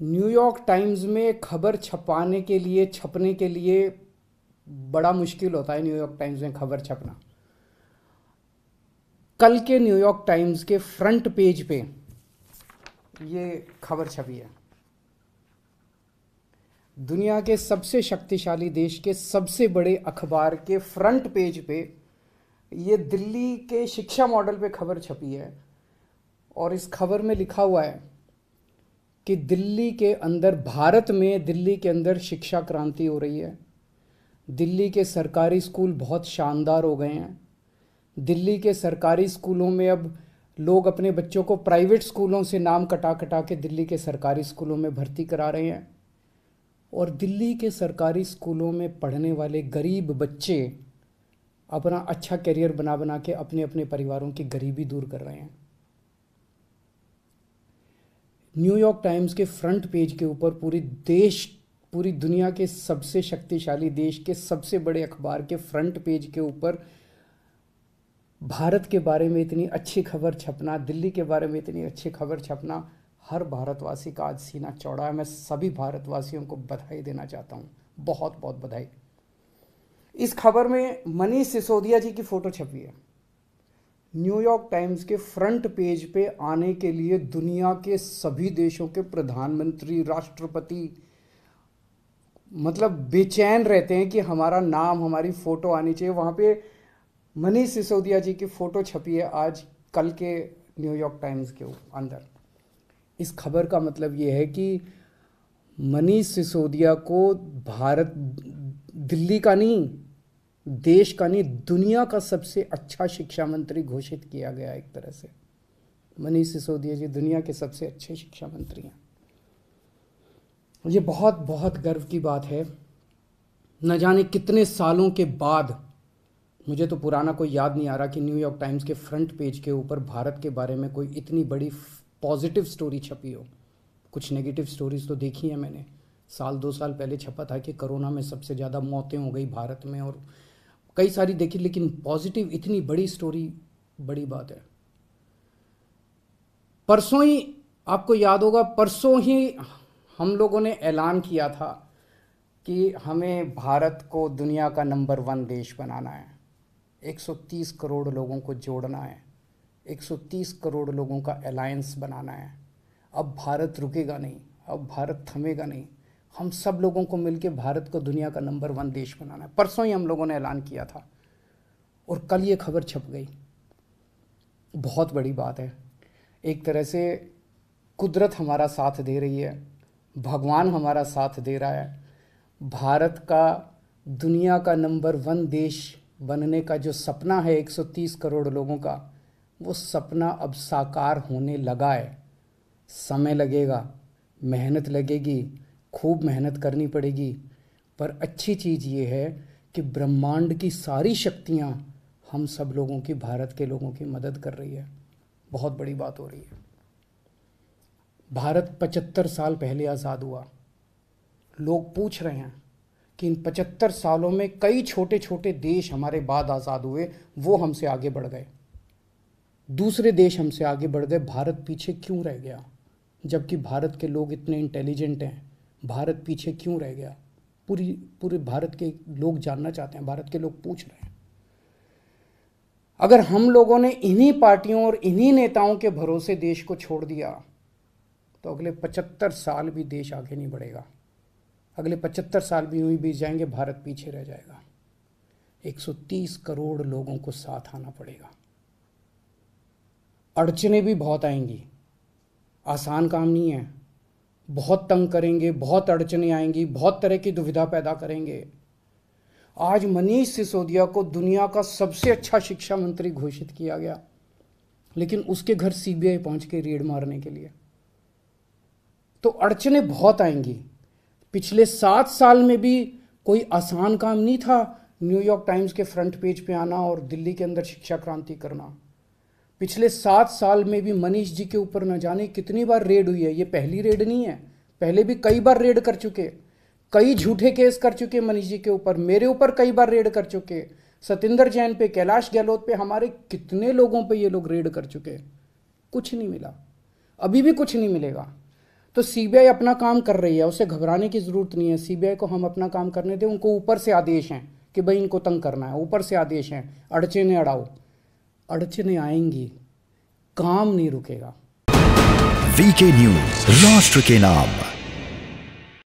New York times में खबर छपने के लिए बड़ा मुश्किल होता है। न्यूयॉर्क टाइम्स में खबर छपना, कल के न्यूयॉर्क टाइम्स के फ्रंट पेज पे ये खबर छपी है। दुनिया के सबसे शक्तिशाली देश के सबसे बड़े अखबार के फ्रंट पेज पे ये दिल्ली के शिक्षा मॉडल पे खबर छपी है। और इस खबर में लिखा हुआ है कि भारत में दिल्ली के अंदर शिक्षा क्रांति हो रही है। दिल्ली के सरकारी स्कूल बहुत शानदार हो गए हैं। दिल्ली के सरकारी स्कूलों में अब लोग अपने बच्चों को प्राइवेट स्कूलों से नाम कटा कटा के दिल्ली के सरकारी स्कूलों में भर्ती करा रहे हैं। और दिल्ली के सरकारी स्कूलों में पढ़ने वाले गरीब बच्चे अपना अच्छा करियर बना बना के अपने अपने परिवारों की गरीबी दूर कर रहे हैं। न्यूयॉर्क टाइम्स के फ्रंट पेज के ऊपर पूरी दुनिया के सबसे शक्तिशाली देश के सबसे बड़े अखबार के फ्रंट पेज के ऊपर भारत के बारे में इतनी अच्छी खबर छपना, दिल्ली के बारे में इतनी अच्छी खबर छपना, हर भारतवासी का आज सीना चौड़ा है। मैं सभी भारतवासियों को बधाई देना चाहता हूँ, बहुत बहुत बधाई। इस खबर में मनीष सिसोदिया जी की फ़ोटो छपी है। न्यूयॉर्क टाइम्स के फ्रंट पेज पे आने के लिए दुनिया के सभी देशों के प्रधानमंत्री, राष्ट्रपति मतलब बेचैन रहते हैं कि हमारा नाम, हमारी फ़ोटो आनी चाहिए। वहाँ पे मनीष सिसोदिया जी की फ़ोटो छपी है आज कल के न्यूयॉर्क टाइम्स के अंदर। इस खबर का मतलब ये है कि मनीष सिसोदिया को भारत, दिल्ली का नहीं, देश का नहीं, दुनिया का सबसे अच्छा शिक्षा मंत्री घोषित किया गया। एक तरह से मनीष सिसोदिया जी दुनिया के सबसे अच्छे शिक्षा मंत्री हैं। ये बहुत बहुत गर्व की बात है। न जाने कितने सालों के बाद, मुझे तो पुराना कोई याद नहीं आ रहा कि न्यूयॉर्क टाइम्स के फ्रंट पेज के ऊपर भारत के बारे में कोई इतनी बड़ी पॉजिटिव स्टोरी छपी हो। कुछ नेगेटिव स्टोरीज तो देखी है मैंने। 1-2 साल पहले छपा था कि कोरोना में सबसे ज़्यादा मौतें हो गई भारत में, और कई सारी देखी, लेकिन पॉजिटिव इतनी बड़ी स्टोरी बड़ी बात है। परसों ही, आपको याद होगा, परसों ही हम लोगों ने ऐलान किया था कि हमें भारत को दुनिया का नंबर 1 देश बनाना है। 130 करोड़ लोगों को जोड़ना है, 130 करोड़ लोगों का अलायंस बनाना है। अब भारत रुकेगा नहीं, अब भारत थमेगा नहीं। हम सब लोगों को मिलकर भारत को दुनिया का नंबर 1 देश बनाना है। परसों ही हम लोगों ने ऐलान किया था और कल ये खबर छप गई। बहुत बड़ी बात है। एक तरह से कुदरत हमारा साथ दे रही है, भगवान हमारा साथ दे रहा है। भारत का दुनिया का नंबर 1 देश बनने का जो सपना है 130 करोड़ लोगों का, वो सपना अब साकार होने लगा है। समय लगेगा, मेहनत लगेगी, खूब मेहनत करनी पड़ेगी, पर अच्छी चीज़ ये है कि ब्रह्मांड की सारी शक्तियाँ हम सब लोगों की, भारत के लोगों की मदद कर रही है। बहुत बड़ी बात हो रही है। भारत 75 साल पहले आज़ाद हुआ। लोग पूछ रहे हैं कि इन 75 सालों में कई छोटे छोटे देश हमारे बाद आज़ाद हुए, वो हमसे आगे बढ़ गए, दूसरे देश हमसे आगे बढ़ गए, भारत पीछे क्यों रह गया? जबकि भारत के लोग इतने इंटेलिजेंट हैं, भारत पीछे क्यों रह गया? पूरे भारत के लोग जानना चाहते हैं, भारत के लोग पूछ रहे हैं। अगर हम लोगों ने इन्हीं पार्टियों और इन्हीं नेताओं के भरोसे देश को छोड़ दिया तो अगले 75 साल भी देश आगे नहीं बढ़ेगा। अगले 75 साल भी यूं ही बीत जाएंगे, भारत पीछे रह जाएगा। 130 करोड़ लोगों को साथ आना पड़ेगा। अड़चने भी बहुत आएंगी, आसान काम नहीं है। बहुत तंग करेंगे, बहुत अड़चने आएंगी, बहुत तरह की दुविधा पैदा करेंगे। आज मनीष सिसोदिया को दुनिया का सबसे अच्छा शिक्षा मंत्री घोषित किया गया, लेकिन उसके घर सीबीआई पहुंच के रेड मारने के लिए। तो अड़चने बहुत आएंगी। पिछले 7 साल में भी कोई आसान काम नहीं था न्यूयॉर्क टाइम्स के फ्रंट पेज पे आना और दिल्ली के अंदर शिक्षा क्रांति करना। पिछले 7 साल में भी मनीष जी के ऊपर न जाने कितनी बार रेड हुई है। ये पहली रेड नहीं है, पहले भी कई बार रेड कर चुके, कई झूठे केस कर चुके मनीष जी के ऊपर, मेरे ऊपर कई बार रेड कर चुके, सतिंदर जैन पे, कैलाश गहलोत पे, हमारे कितने लोगों पे ये लोग रेड कर चुके, कुछ नहीं मिला, अभी भी कुछ नहीं मिलेगा। तो सीबीआई अपना काम कर रही है, उसे घबराने की ज़रूरत नहीं है। सीबीआई को हम अपना काम करने दें। उनको ऊपर से आदेश हैं कि भाई इनको तंग करना है, ऊपर से आदेश हैं, अड़चने अड़ाओ। अड़चने आएंगी, काम नहीं रुकेगा। वीके न्यूज, राष्ट्र के नाम।